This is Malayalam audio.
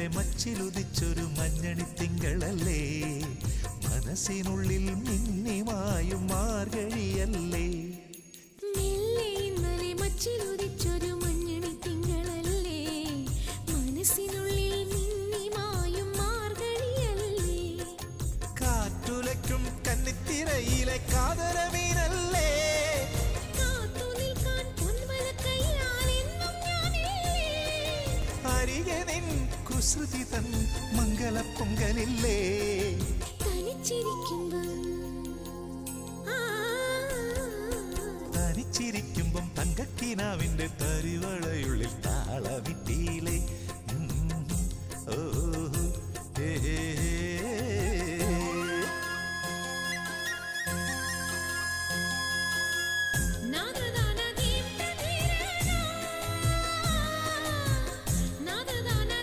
ഇന്നലെ മച്ചിലുദിച്ചൊരു മഞ്ഞണി തിങ്കളല്ലേ, മനസ്സിനുള്ളിൽ മിന്നിമായും മാർഗഴിയല്ലേ. മെല്ലെ ഇന്നലെ മച്ചിലുദിച്ചൊരു മഞ്ഞണി തിങ്കളല്ലേ, മനസ്സിനുള്ളിൽ മിന്നിമായും മാർഗഴിയല്ലേ. കാറ്റുലയ്ക്കും കന്നിത്തിരയിലെ കാതരമീനല്ലേ, കാത്തു നിൽക്കാൻ പൊൻവലക്കൈയാൽ എന്നും ഞാനില്ലേ. അരികെ നിൻ കുസൃതി തൻ മംഗളപ്പൊങ്കലില്ലേ. തനിച്ചിരിക്കുമ്പം തങ്കക്കിനാവിന്റെ തരിവളയുള്ളിൽ താളമിട്ടിയിലെ